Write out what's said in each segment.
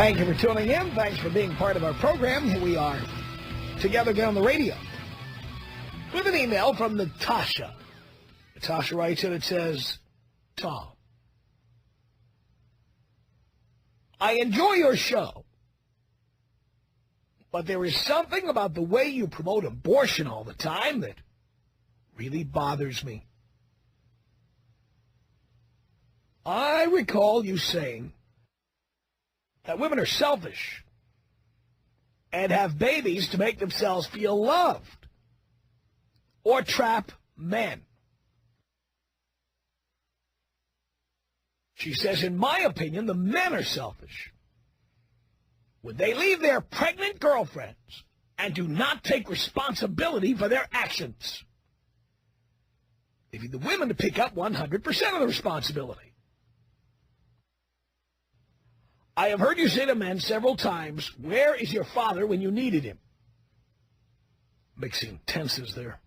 Thank you for tuning in. Thanks for being part of our program. Here we are together again on the radio with an email from Natasha. Natasha writes in, it says, Tom, I enjoy your show, but there is something about the way you promote abortion all the time that really bothers me. I recall you saying that women are selfish and have babies to make themselves feel loved or trap men. She says, in my opinion, the men are selfish when they leave their pregnant girlfriends and do not take responsibility for their actions, leaving the women to pick up 100% of the responsibility. I have heard you say to men several times, where is your father when you needed him? Mixing tenses there.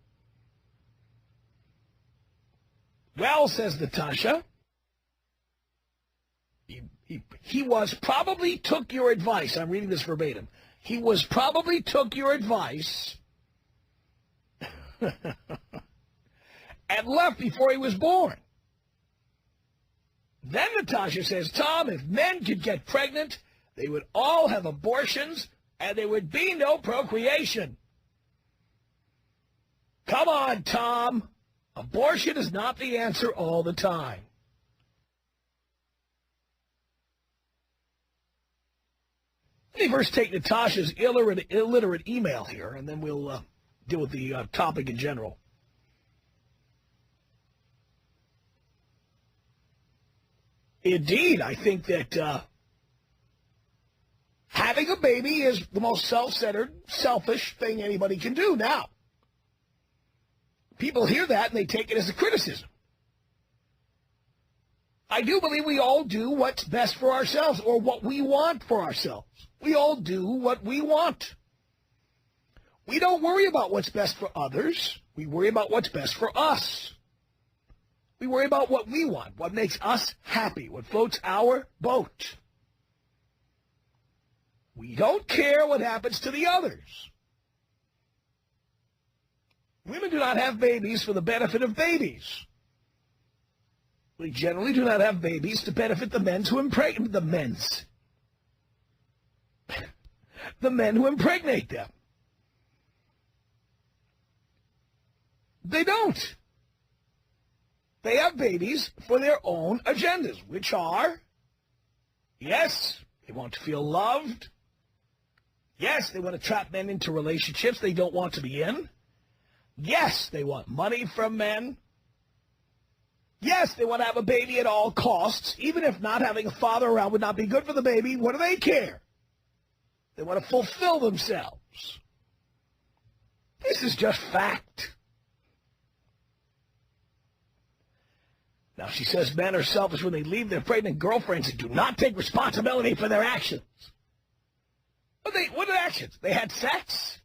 Well, says Natasha, he was probably took your advice. I'm reading this verbatim. He was probably took your advice and left before he was born. Then Natasha says, Tom, if men could get pregnant, they would all have abortions and there would be no procreation. Come on, Tom. Abortion is not the answer all the time. Let me first take Natasha's illiterate email here, and then we'll deal with the topic in general. Indeed, I think that having a baby is the most self-centered, selfish thing anybody can do now. People hear that and they take it as a criticism. I do believe we all do what's best for ourselves or what we want for ourselves. We all do what we want. We don't worry about what's best for others. We worry about what's best for us. We worry about what we want, what makes us happy, what floats our boat. We don't care what happens to the others. Women do not have babies for the benefit of babies. We generally do not have babies to benefit the men who impregnate the men who impregnate them. They don't. They have babies for their own agendas, which are, yes, they want to feel loved. Yes, they want to trap men into relationships they don't want to be in. Yes, they want money from men. Yes, they want to have a baby at all costs. Even if not having a father around would not be good for the baby, what do they care? They want to fulfill themselves. This is just fact. Now, she says men are selfish when they leave their pregnant girlfriends and do not take responsibility for their actions. What are actions? They had sex.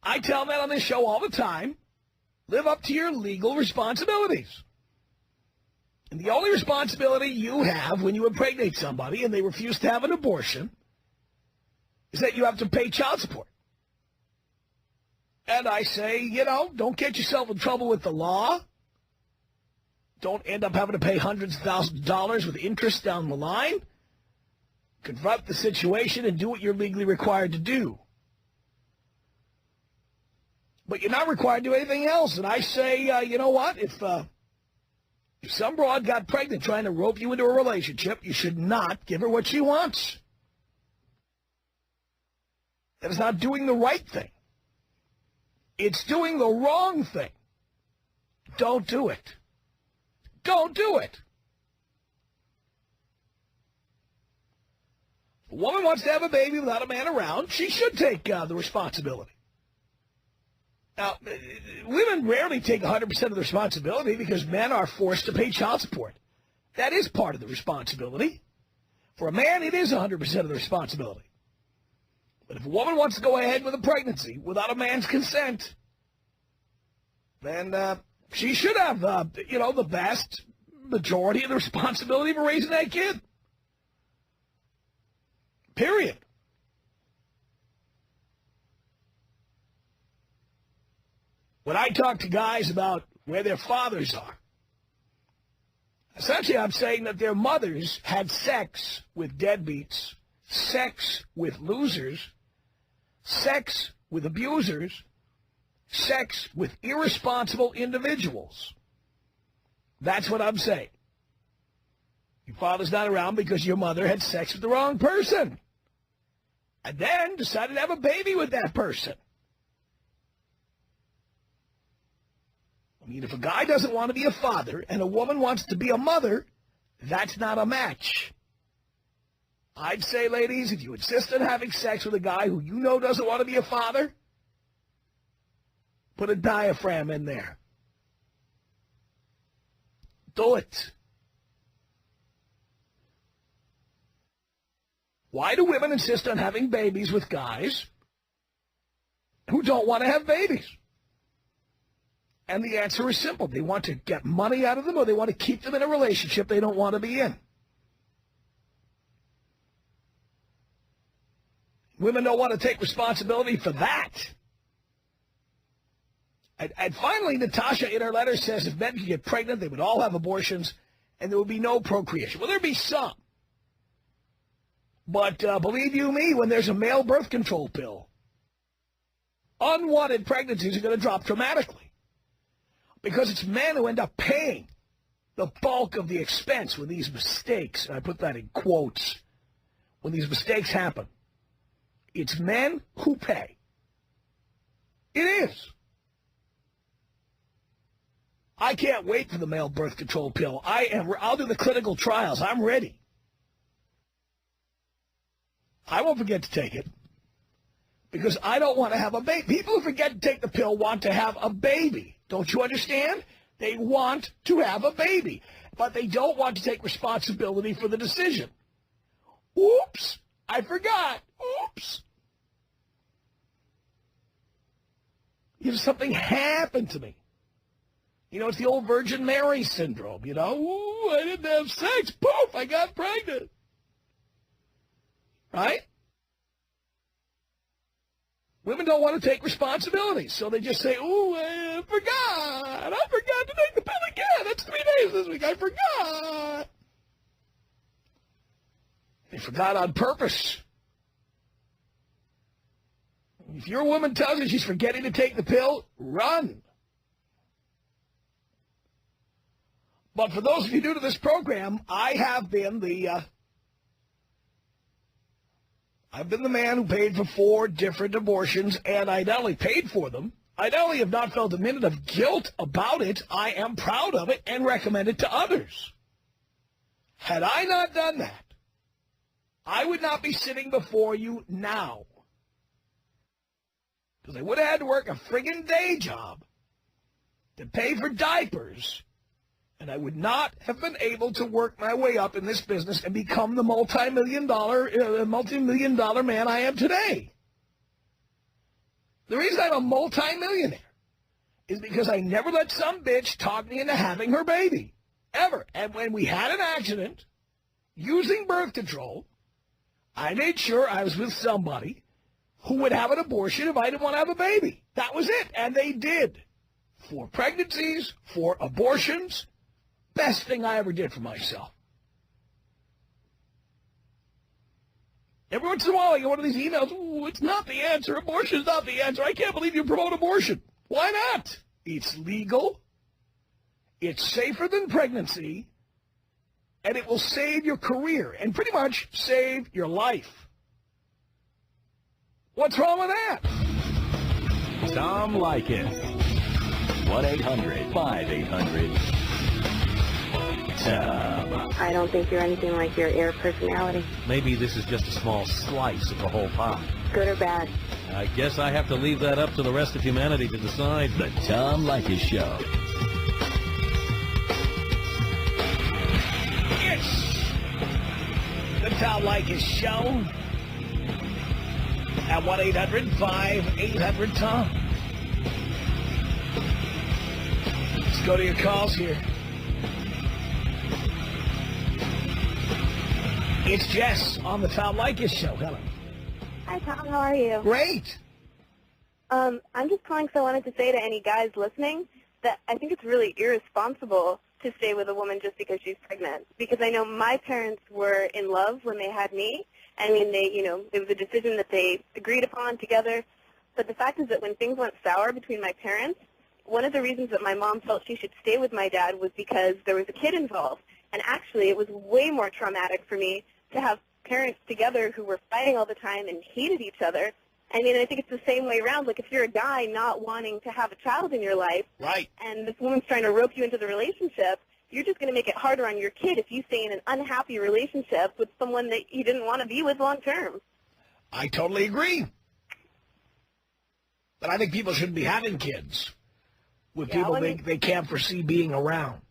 I tell men on this show all the time, live up to your legal responsibilities. And the only responsibility you have when you impregnate somebody and they refuse to have an abortion is that you have to pay child support. And I say, don't get yourself in trouble with the law. Don't end up having to pay hundreds of thousands of dollars with interest down the line. Confront the situation and do what you're legally required to do. But you're not required to do anything else. And I say, you know what? If some broad got pregnant trying to rope you into a relationship, you should not give her what she wants. That is not doing the right thing. It's doing the wrong thing. Don't do it. Don't do it. If a woman wants to have a baby without a man around, she should take the responsibility. Now, women rarely take 100% of the responsibility because men are forced to pay child support. That is part of the responsibility. For a man, it is 100% of the responsibility. But if a woman wants to go ahead with a pregnancy without a man's consent, then she should have, the vast majority of the responsibility for raising that kid. Period. When I talk to guys about where their fathers are, essentially I'm saying that their mothers had sex with deadbeats, sex with losers, sex with abusers, sex with irresponsible individuals. That's what I'm saying. Your father's not around because your mother had sex with the wrong person and then decided to have a baby with that person. I mean, if a guy doesn't want to be a father and a woman wants to be a mother, that's not a match. I'd say, ladies, if you insist on having sex with a guy who you know doesn't want to be a father, put a diaphragm in there. Do it. Why do women insist on having babies with guys who don't want to have babies? And the answer is simple. They want to get money out of them, or they want to keep them in a relationship they don't want to be in. Women don't want to take responsibility for that. And finally, Natasha in her letter says if men could get pregnant, they would all have abortions, and there would be no procreation. Well, there'd be some. But believe you me, when there's a male birth control pill, unwanted pregnancies are going to drop dramatically. Because it's men who end up paying the bulk of the expense when these mistakes, and I put that in quotes, when these mistakes happen. It's men who pay. It is. I can't wait for the male birth control pill. I'll do the clinical trials. I'm ready. I won't forget to take it because I don't want to have a baby. People who forget to take the pill want to have a baby. Don't you understand? They want to have a baby, but they don't want to take responsibility for the decision. Oops, I forgot. Oops. You know, something happened to me. You know, it's the old Virgin Mary syndrome, you know. Ooh, I didn't have sex. Poof, I got pregnant. Right? Women don't want to take responsibility, so they just say, ooh, I forgot to take the pill again. That's 3 days this week. I forgot. They forgot on purpose. If your woman tells you she's forgetting to take the pill, run. But for those of you new to this program, I have been the man who paid for 4 different abortions, and I not only paid for them, I not only have not felt a minute of guilt about it, I am proud of it and recommend it to others. Had I not done that, I would not be sitting before you now. Because I would have had to work a friggin' day job to pay for diapers, and I would not have been able to work my way up in this business and become the multi-million dollar man I am today. The reason I'm a multi-millionaire is because I never let some bitch talk me into having her baby. Ever. And when we had an accident using birth control, I made sure I was with somebody who would have an abortion if I didn't want to have a baby. That was it. And they did. 4 pregnancies, 4 abortions. Best thing I ever did for myself. Every once in a while I get one of these emails, ooh, it's not the answer. Abortion is not the answer. I can't believe you promote abortion. Why not? It's legal. It's safer than pregnancy. And it will save your career and pretty much save your life. What's wrong with that? Tom Leykis. 1-800-5800-TOM. I don't think you're anything like your Air personality. Maybe this is just a small slice of the whole pie. Good or bad? I guess I have to leave that up to the rest of humanity to decide. The Tom Leykis Show. It's the Tom Leykis Show at 1-800-5800-TOM. Let's go to your calls here. It's Jess on the Tom Leykis Show. Hello. Hi, Tom. How are you? Great. I'm just calling because I wanted to say to any guys listening that I think it's really irresponsible to stay with a woman just because she's pregnant. Because I know my parents were in love when they had me. I mean, it was a decision that they agreed upon together. But the fact is that when things went sour between my parents, one of the reasons that my mom felt she should stay with my dad was because there was a kid involved. And actually, it was way more traumatic for me to have parents together who were fighting all the time and hated each other. I mean, I think it's the same way around. Like, if you're a guy not wanting to have a child in your life, Right. and this woman's trying to rope you into the relationship, you're just going to make it harder on your kid if you stay in an unhappy relationship with someone that you didn't want to be with long term. I totally agree. But I think people shouldn't be having kids with people they can't foresee being around.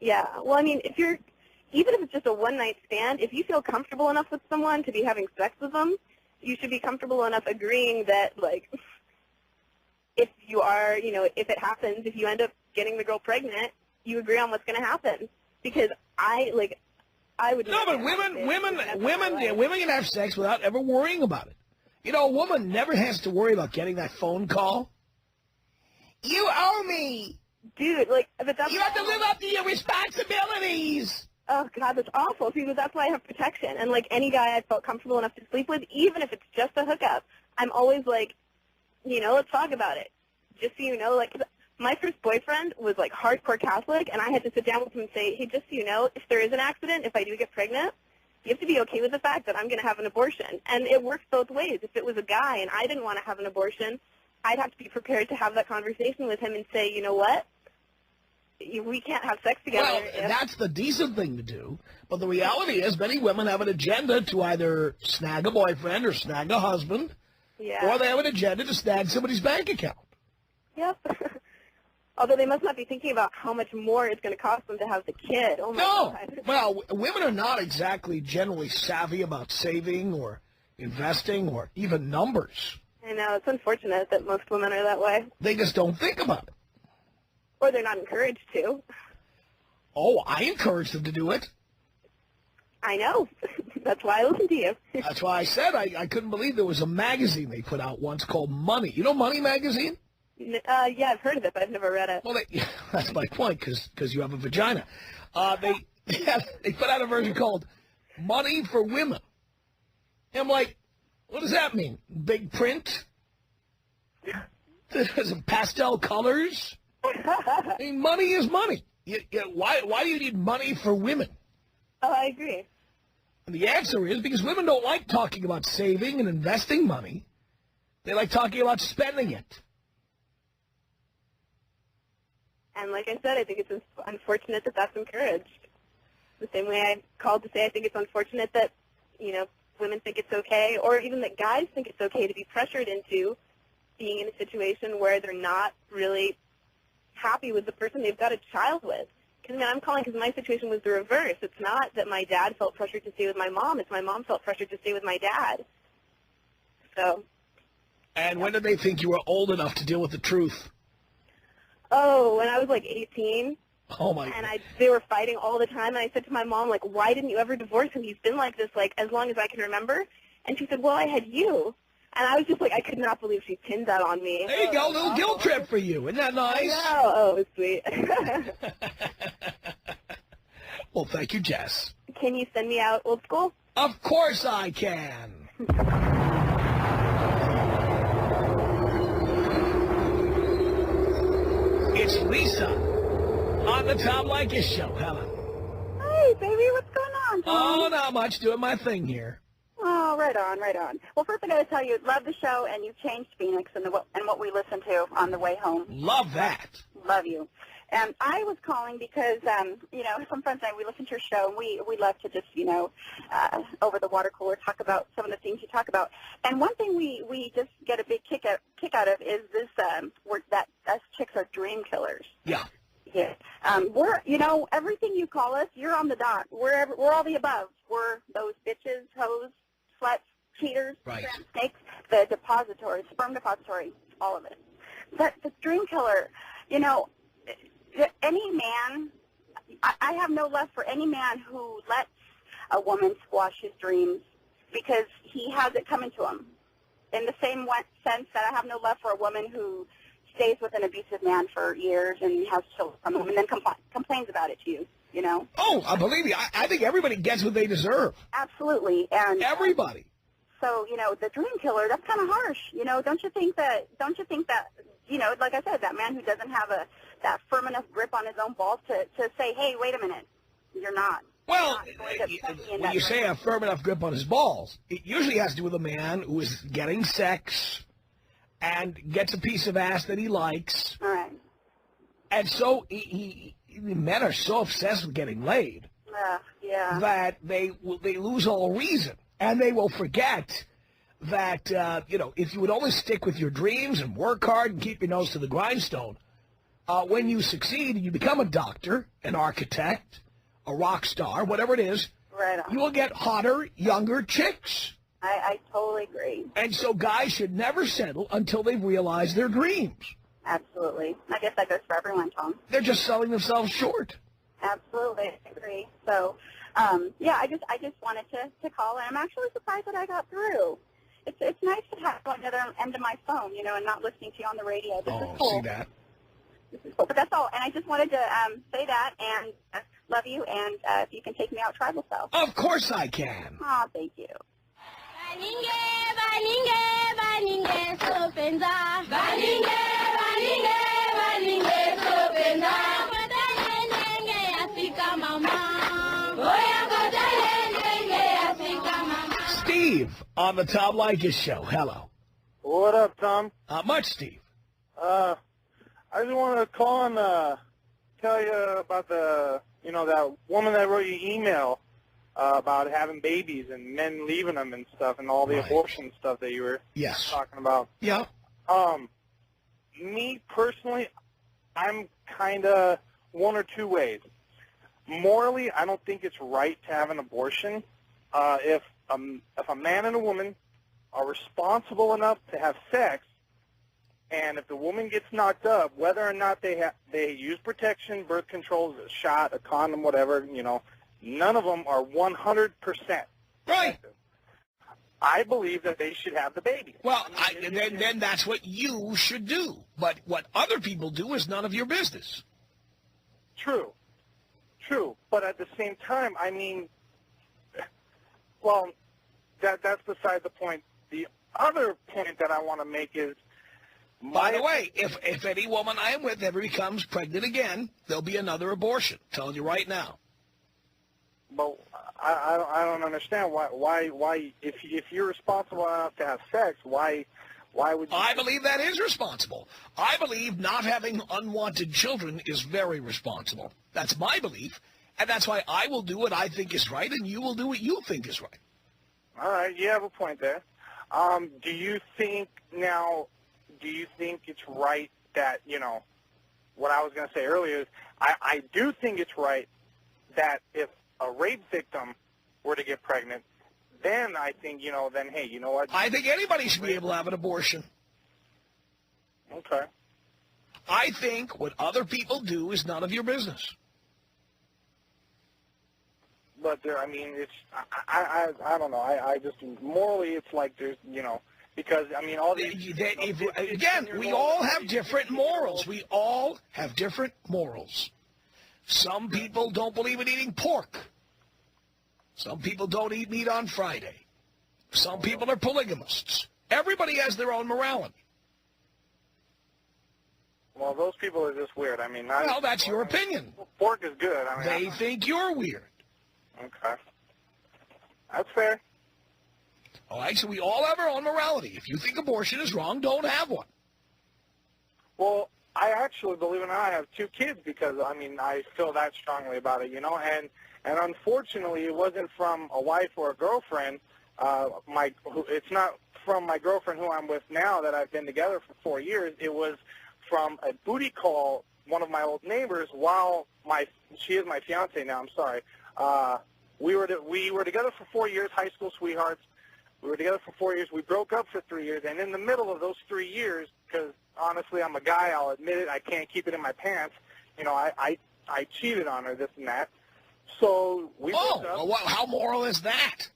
Yeah. Well, I mean, even if it's just a one-night stand, if you feel comfortable enough with someone to be having sex with them, you should be comfortable enough agreeing that, like, if you are, if it happens, if you end up getting the girl pregnant, you agree on what's going to happen. Because I would. No, but women can have sex without ever worrying about it. You know, a woman never has to worry about getting that phone call. You owe me. Dude, but that's... You have to live up to your responsibilities. Oh, God, that's awful. See, but that's why I have protection. And, any guy I felt comfortable enough to sleep with, even if it's just a hookup, I'm always like, let's talk about it. Just so you know, my first boyfriend was, hardcore Catholic, and I had to sit down with him and say, hey, just so you know, if there is an accident, if I do get pregnant, you have to be okay with the fact that I'm going to have an abortion. And it works both ways. If it was a guy and I didn't want to have an abortion, I'd have to be prepared to have that conversation with him and say, you know what? We can't have sex together. Well, that's the decent thing to do. But the reality is many women have an agenda to either snag a boyfriend or snag a husband, or they have an agenda to snag somebody's bank account. Yep. Although they must not be thinking about how much more it's going to cost them to have the kid. Oh, my God. Well, women are not exactly generally savvy about saving or investing or even numbers. I know. It's unfortunate that most women are that way. They just don't think about it. Or they're not encouraged to. Oh, I encourage them to do it. I know. That's why I listen to you. That's why I said I couldn't believe there was a magazine they put out once called Money. You know Money magazine? Yeah, I've heard of it, but I've never read it. Well, that's my point, because you have a vagina. They put out a version called Money for Women. And I'm like, what does that mean? Big print? There's some pastel colors? I mean, money is money. Why do you need money for women? Oh, I agree. And the answer is because women don't like talking about saving and investing money. They like talking about spending it. And like I said, I think it's unfortunate that that's encouraged. The same way I called to say I think it's unfortunate that, women think it's okay, or even that guys think it's okay to be pressured into being in a situation where they're not really happy with the person they've got a child with. Because, I'm calling because my situation was the reverse. It's not that my dad felt pressured to stay with my mom. It's my mom felt pressured to stay with my dad. So. And when did they think you were old enough to deal with the truth? Oh, when I was 18. Oh, my God. And they were fighting all the time. And I said to my mom, why didn't you ever divorce him? He's been like this, as long as I can remember. And she said, well, I had you. And I was just I could not believe she pinned that on me. There you go, a little guilt trip for you. Isn't that nice? Oh, it was sweet. Well, thank you, Jess. Can you send me out old school? Of course I can. It's Lisa on the Tom Leykis Show. Hello. Hey, baby, what's going on, Tom? Oh, not much. Doing my thing here. Oh, right on, right on. Well, first I got to tell you, love the show, and you've changed Phoenix and what we listen to on the way home. Love that. Love you. And I was calling because, some friends and I, we listen to your show, and we love to just, over the water cooler talk about some of the things you talk about. And one thing we just get a big kick out of is this, that us chicks are dream killers. Yeah. Yeah. We're, everything you call us, you're on the dot. We're all the above. We're those bitches, hoes, sluts, cheaters, right. snakes, the depository, sperm depository, all of it. But the dream killer, any man, I have no love for any man who lets a woman squash his dreams because he has it coming to him. In the same sense that I have no love for a woman who stays with an abusive man for years and has children from him and then complains about it to you, you know? Oh, believe me, I think everybody gets what they deserve. Absolutely. And Everybody. so, you know, the dream killer, that's kind of harsh. You know, don't you think that, you know, like I said, that man who doesn't have that firm enough grip on his own balls to say, hey, wait a minute, you're not. Well, When when you say a firm enough grip on his balls, it usually has to do with a man who is getting sex and gets a piece of ass that he likes. All right. And so men are so obsessed with getting laid Yeah. that they lose all reason. And they will forget that, you know, if you would only stick with your dreams and work hard and keep your nose to the grindstone, when you succeed and you become a doctor, an architect, a rock star, whatever it is, Right on. you will get hotter, younger chicks. I totally agree. And so guys should never settle until they've realized their dreams. Absolutely. I guess that goes for everyone, Tom. They're just selling themselves short. Absolutely, I agree. So, yeah, I just wanted to call, and I'm actually surprised that I got through. It's nice to have on the other end of my phone, you know, and not listening to you on the radio. This is cool. See that? This is cool. But that's all. And I just wanted to say that and love you, and if you can take me out tribal style. Of course I can. Oh, thank you. Steve on the Tom Leykis show. Hello. What up, Tom? Not much, Steve. I just wanted to call and tell you about that woman that wrote you email about having babies and men leaving them and stuff and all the Right. abortion stuff that you were Yes. talking about. Yeah. Me personally, I'm kind of one or two ways. Morally, I don't think it's right to have an abortion. If a man and a woman are responsible enough to have sex, and if the woman gets knocked up, whether or not they use protection, birth control, a shot, a condom, whatever, you know, none of them are 100%. Right. I believe that they should have the baby. Well, then that's what you should do. But what other people do is none of your business. True. But at the same time, I mean, well, that's beside the point. The other point that I want to make is, By the way, if any woman I am with ever becomes pregnant again, there'll be another abortion. I'm telling you right now. But I don't understand why if you're responsible enough to have sex, why would you? I believe that is responsible. I believe not having unwanted children is very responsible. That's my belief, and that's why I will do what I think is right, and you will do what you think is right. All right, you have a point there. Do you think it's right that, you know, what I was going to say earlier is I do think it's right that if a rape victim were to get pregnant, then I think, you know, then, hey, you know what? I think anybody should be able to have an abortion. Okay. I think what other people do is none of your business. But there, I mean, it's, I don't know. I just, morally, it's like there's, you know, because, I mean, all these... Again, we all have different morals. We all have different morals. Some people don't believe in eating pork. Some people don't eat meat on Friday. Some people are polygamists. Everybody has their own morality. Well, those people are just weird. I mean, Well, that's your opinion. Pork is good. I mean, They think you're weird. Okay. That's fair. All right, so we all have our own morality. If you think abortion is wrong, don't have one. Well, I actually, believe it or not, I have two kids because, I mean, I feel that strongly about it, you know, and unfortunately it wasn't from a wife or a girlfriend. It's not from my girlfriend who I'm with now that I've been together for 4 years. It was from a booty call, one of my old neighbors, while she is my fiance now, I'm sorry. We were together for 4 years, high school sweethearts. We were together for 4 years. We broke up for 3 years, and in the middle of those 3 years, because honestly I'm a guy, I'll admit it, I can't keep it in my pants. You know, I cheated on her, this and that. So we Oh, broke up. well, how moral is that?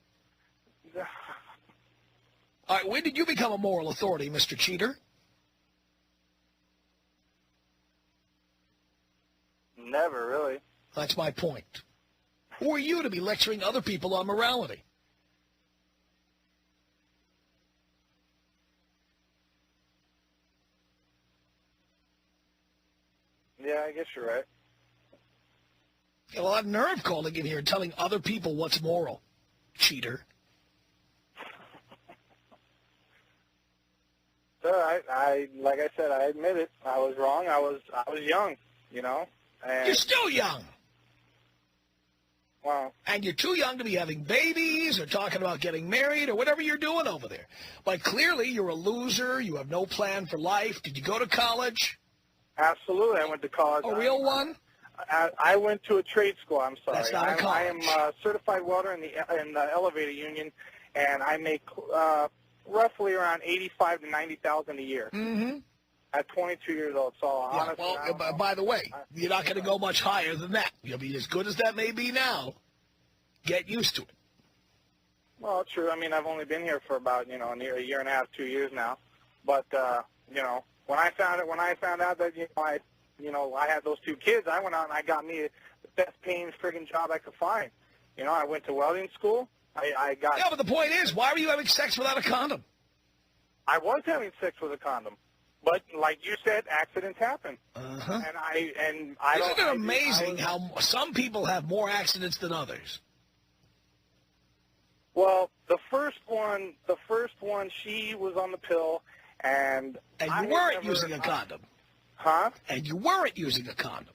All right, when did you become a moral authority, Mr. Cheater? Never, really. That's my point. Who are you to be lecturing other people on morality? Yeah, I guess you're right. You will have nerve calling in here and telling other people what's moral. Cheater. Sir, I like I said, I admit it. I was wrong. I was young, you know. And You're still young. well, And you're too young to be having babies or talking about getting married or whatever you're doing over there. But clearly you're a loser. You have no plan for life. Did you go to college? absolutely. I went to college. A real one? I went to a trade school. I'm sorry. That's not a I am college. a certified welder in the elevator union, and I make roughly around 85 to 90,000 a year. Mm-hmm. At 22 years old. So Yeah, honestly, I well, don't know. by the way, you're not going to go much higher than that. You'll be as good as that may be now. Get used to it. Well, true. I mean, I've only been here for about a year and a half, 2 years now. But when I found out that I had those two kids, I went out and I got me the best paying friggin' job I could find. I went to welding school. I got. Yeah, but the point is, why were you having sex without a condom? I was having sex with a condom, but like you said, accidents happen. Uh-huh. And I don't. Isn't it amazing how some people have more accidents than others? Well, the first one, she was on the pill, and And I you had weren't never- using a condom. Huh? And you weren't using a condom.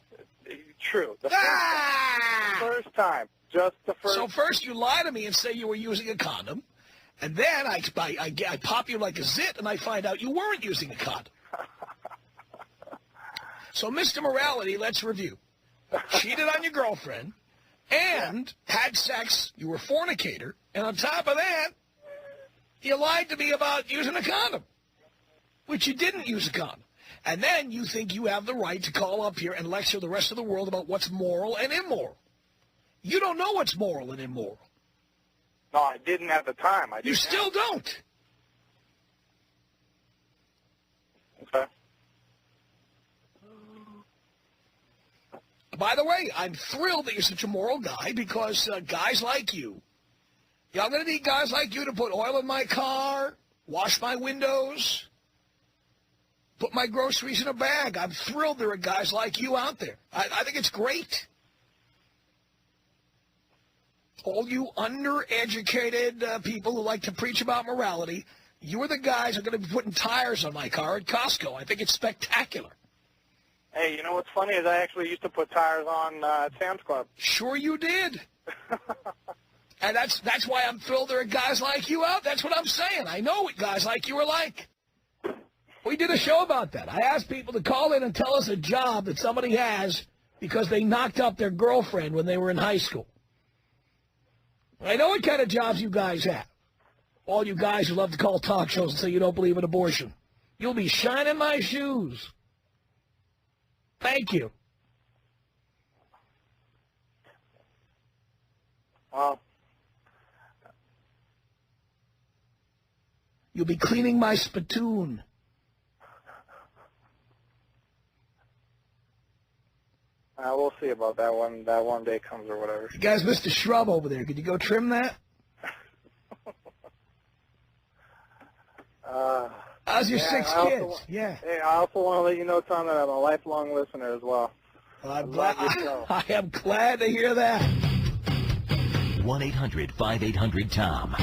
True. The Ah! first time, just the first. So first you lie to me and say you were using a condom, and then I pop you like a zit, and I find out you weren't using a condom. So, Mr. Morality, let's review. Cheated on your girlfriend, and had sex, you were a fornicator, and on top of that, you lied to me about using a condom, which you didn't use a condom. And then you think you have the right to call up here and lecture the rest of the world about what's moral and immoral. You don't know what's moral and immoral. No, I didn't at the time. You still don't. Okay. By the way, I'm thrilled that you're such a moral guy because guys like you, I'm going to need guys like you to put oil in my car, wash my windows, put my groceries in a bag. I'm thrilled there are guys like you out there. I think it's great. All you undereducated people who like to preach about morality, you are the guys who are going to be putting tires on my car at Costco. I think it's spectacular. Hey, you know what's funny is I actually used to put tires on at Sam's Club. Sure you did. And that's why I'm thrilled there are guys like you out. That's what I'm saying. I know what guys like you are like. We did a show about that. I asked people to call in and tell us a job that somebody has because they knocked up their girlfriend when they were in high school. I know what kind of jobs you guys have. All you guys who love to call talk shows and say you don't believe in abortion. You'll be shining my shoes. Thank you. Well, You'll be cleaning my spittoon. we'll see about that one. That one day comes or whatever. You guys missed a shrub over there. Could you go trim that? How's your Yeah, 6 I also kids? wa- Yeah. Hey, I also want to let you know, Tom, that I'm a lifelong listener as well. I'm love glad, your show. I am glad to hear that. 1-800-5800-TOM.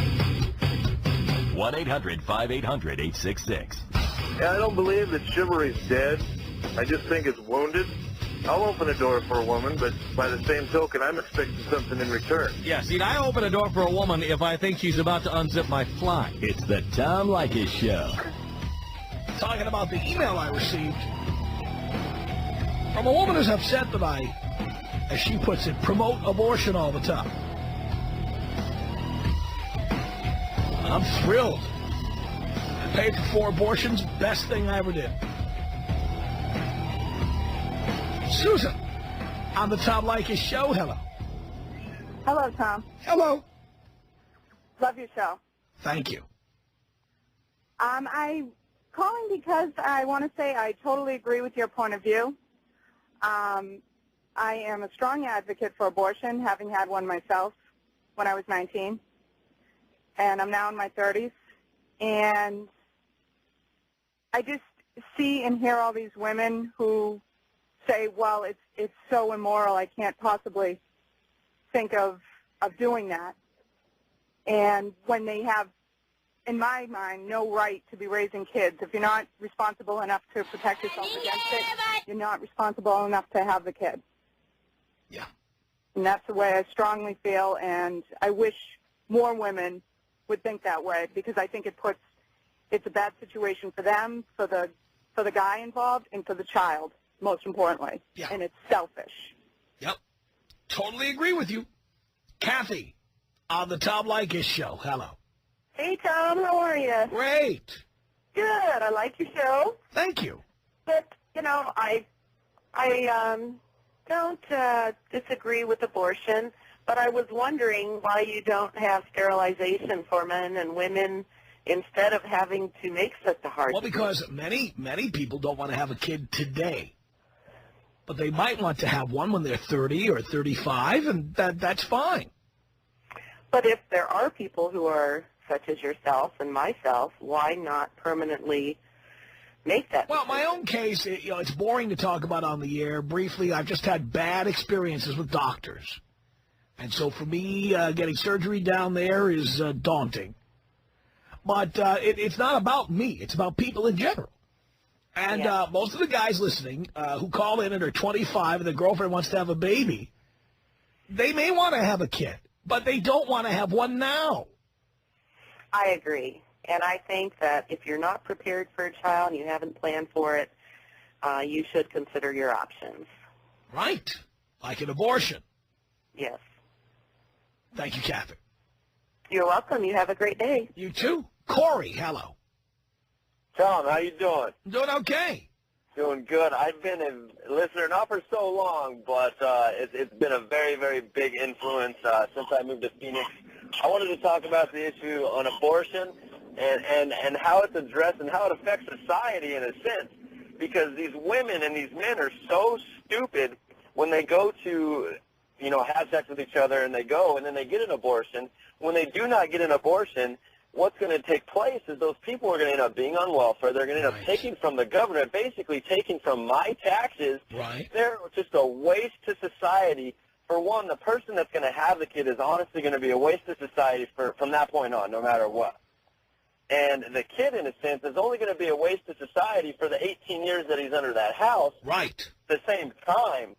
1-800-5800-866. Yeah, I don't believe that chivalry's dead. I just think it's wounded. I'll open a door for a woman, but by the same token, I'm expecting something in return. Yeah, see, I open a door for a woman if I think she's about to unzip my fly. It's the Tom Leykis Show. Talking about the email I received from a woman who's upset that I, as she puts it, promote abortion all the time. I'm thrilled. I paid for 4 abortions, best thing I ever did. Susan, on the Tom Leykis Show, hello. Hello, Tom. Hello. Love your show. Thank you. I'm calling because I want to say I totally agree with your point of view. I am a strong advocate for abortion, having had one myself when I was 19, and I'm now in my 30s. And I just see and hear all these women who say, well, it's so immoral, I can't possibly think of doing that. And when they have, in my mind, no right to be raising kids. If you're not responsible enough to protect yourself against it, you're not responsible enough to have the kid. Yeah. And that's the way I strongly feel, and I wish more women would think that way, because I think it's a bad situation for them, for the guy involved, and for the child, most importantly. Yeah. And it's selfish. Yep. Totally agree with you. Kathy, on the Tom Leykis Show. Hello. Hey, Tom, how are you? Great. Good. I like your show. Thank you. But, I don't disagree with abortion, but I was wondering why you don't have sterilization for men and women instead of having to make such a hard Well, because many people don't want to have a kid today. But they might want to have one when they're 30 or 35, and that's fine. But if there are people who are such as yourself and myself, why not permanently make that Well, decision? my own case, it's boring to talk about on the air. Briefly, I've just had bad experiences with doctors. And so for me, getting surgery down there is daunting. But it's not about me. It's about people in general. And most of the guys listening who call in and are 25 and their girlfriend wants to have a baby, they may want to have a kid, but they don't want to have one now. I agree. And I think that if you're not prepared for a child and you haven't planned for it, you should consider your options. Right. Like an abortion. Yes. Thank you, Kathy. You're welcome. You have a great day. You too. Corey, hello. Tom, how you doing? I'm doing okay. Doing good. I've been a listener not for so long, but it's been a very, very big influence since I moved to Phoenix. I wanted to talk about the issue on abortion and how it's addressed and how it affects society in a sense, because these women and these men are so stupid when they go to, have sex with each other and they go and then they get an abortion. When they do not get an abortion, what's going to take place is those people are going to end up being on welfare. They're going to end up taking from the government, basically taking from my taxes. Right. They're just a waste to society. For one, the person that's going to have the kid is honestly going to be a waste to society from that point on, no matter what. And the kid, in a sense, is only going to be a waste to society for the 18 years that he's under that house. Right. At the same time,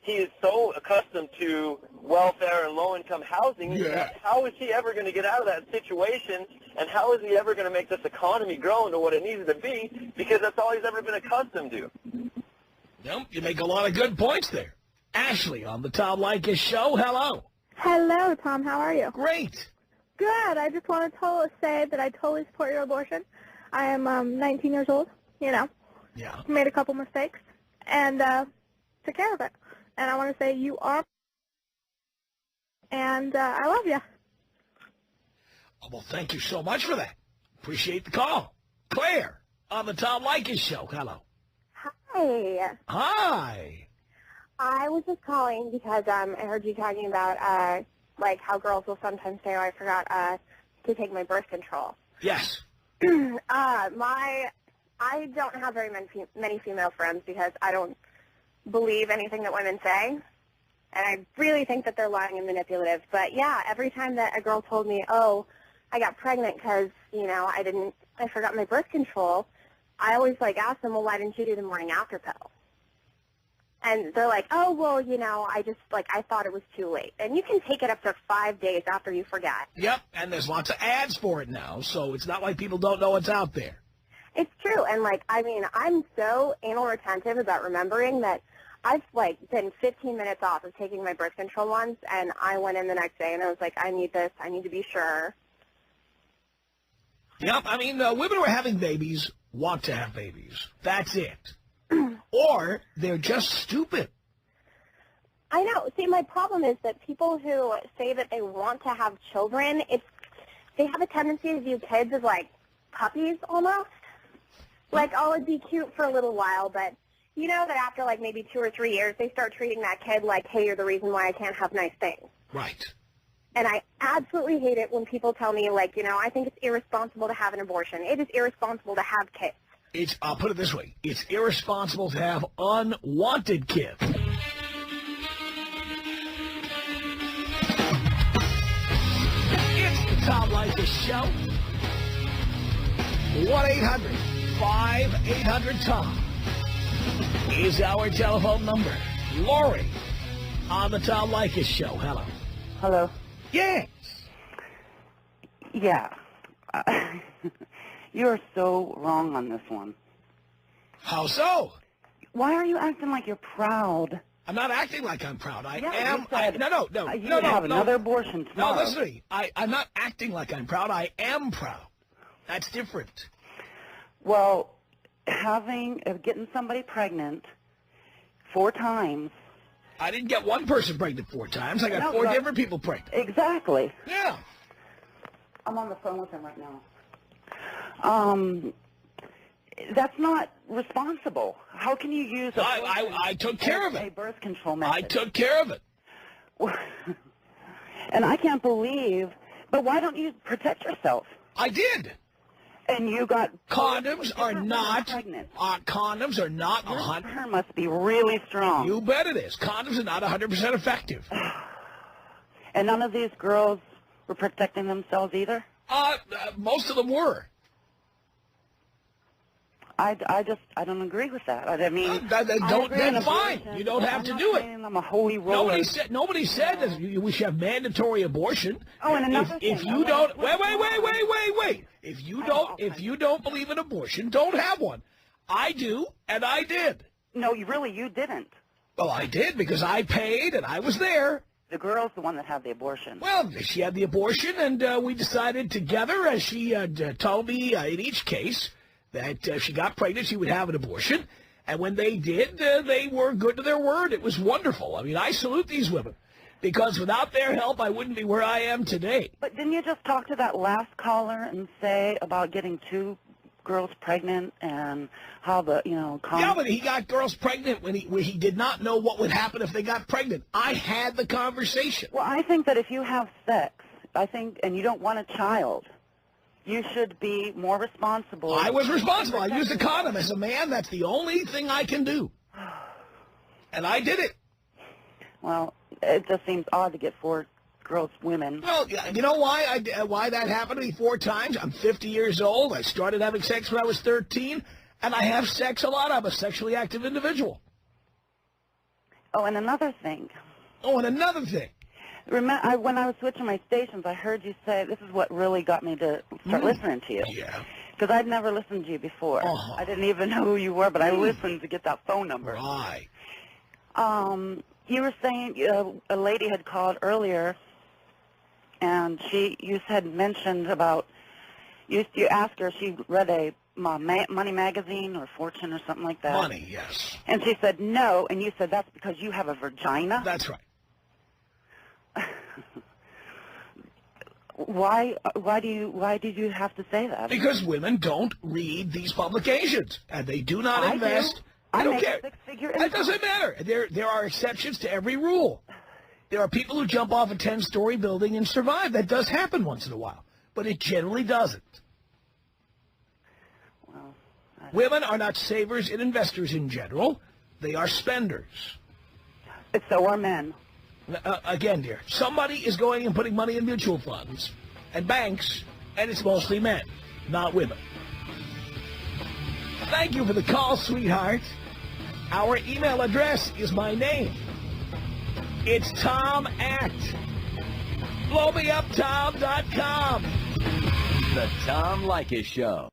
he is so accustomed to welfare and low-income housing. Yeah. How is he ever going to get out of that situation, and how is he ever going to make this economy grow into what it needs to be, because that's all he's ever been accustomed to. Yep, you make a lot of good points there. Ashley on the Tom Leykis Show. Hello. Hello, Tom. How are you? Great. Good. I just want to say that I totally support your abortion. I am 19 years old, Yeah. made a couple mistakes, and took care of it. And I want to say you are, and I love you. Oh, well, thank you so much for that. Appreciate the call. Claire on the Tom Leykis Show. Hello. Hi. Hi. I was just calling because I heard you talking about how girls will sometimes say, "Oh, I forgot to take my birth control." Yes. I don't have very many female friends because I don't believe anything that women say, and I really think that they're lying and manipulative. But yeah, every time that a girl told me, "Oh, I got pregnant because I forgot my birth control," I always ask them, "Well, why didn't you do the morning after pill?" And they're like, "Oh, well, I thought it was too late." And you can take it up to 5 days after you forget. Yep, and there's lots of ads for it now, so it's not like people don't know it's out there. It's true, and I'm so anal retentive about remembering that I've been 15 minutes off of taking my birth control once, and I went in the next day and I was like, I need this, I need to be sure. Yep, women who are having babies want to have babies. That's it. Or they're just stupid. I know. See, my problem is that people who say that they want to have children, they have a tendency to view kids as like puppies almost. Like, oh, it'd be cute for a little while, but you know that after like maybe 2 or 3 years, they start treating that kid like, hey, you're the reason why I can't have nice things. Right. And I absolutely hate it when people tell me, like, you know, I think it's irresponsible to have an abortion. It is irresponsible to have kids. I'll put it this way. It's irresponsible to have unwanted kids. It's the Tom Leykis Show. 1-800-5800-TOM is our telephone number. Lori on the Tom Leykis Show. Hello. Hello. Yes. Yeah. You are so wrong on this one. How so? Why are you acting like you're proud? I'm not acting like I'm proud. I Yeah, am. you said, No. You have another abortion tomorrow. No, listen to me. I'm not acting like I'm proud. I am proud. That's different. Well, getting somebody pregnant 4 times. I didn't get one person pregnant 4 times. I got 4 different people pregnant. Exactly. Yeah. I'm on the phone with him right now. That's not responsible. How can you use I took care of a it. birth control method? I took care of it. And I can't believe, but why don't you protect yourself? I did. And you got Condoms are not pregnant. Condoms are not Your 100. sperm must be really strong. You bet it is. Condoms are not 100% effective. And none of these girls were protecting themselves either? Most of them were. I don't agree with that. I mean, Then fine. You don't have to do it. I'm a holy roller. Nobody said that we should have mandatory abortion. Oh, and another thing. If you don't, wait. If you don't believe in abortion, don't have one. I do, and I did. No, you didn't. Well, I did because I paid and I was there. The girl's the one that had the abortion. Well, she had the abortion, and we decided together, as she told me in each case, that if she got pregnant, she would have an abortion. And when they did, they were good to their word. It was wonderful. I mean, I salute these women, because without their help, I wouldn't be where I am today. But didn't you just talk to that last caller and say about getting 2 girls pregnant and how the, Yeah, but he got girls pregnant when he did not know what would happen if they got pregnant. I had the conversation. Well, I think that if you have sex, and you don't want a child, you should be more responsible. I was responsible. I used a condom. As a man, that's the only thing I can do. And I did it. Well, it just seems odd to get 4 women. Well, you know why why that happened to me 4 times? I'm 50 years old. I started having sex when I was 13, and I have sex a lot. I'm a sexually active individual. Oh, and another thing. Remember, when I was switching my stations, I heard you say, this is what really got me to start listening to you. Yeah. Because I'd never listened to you before. Uh-huh. I didn't even know who you were, but I listened to get that phone number. Right. You were saying a lady had called earlier, and you had mentioned about, you asked her if she read a Money Magazine or Fortune or something like that. Money, yes. And she said no, and you said that's because you have a vagina? That's right. Why did you have to say that? Because women don't read these publications, and they do not invest. I don't care. It doesn't matter. There are exceptions to every rule. There are people who jump off a 10-story building and survive. That does happen once in a while, but it generally doesn't. Well, women are not savers and investors in general. They are spenders. So are men. Again, dear, somebody is going and putting money in mutual funds and banks, and it's mostly men, not women. Thank you for the call, sweetheart. Our email address is my name. It's Tom@blowmeuptom.com. The Tom Leykis Show.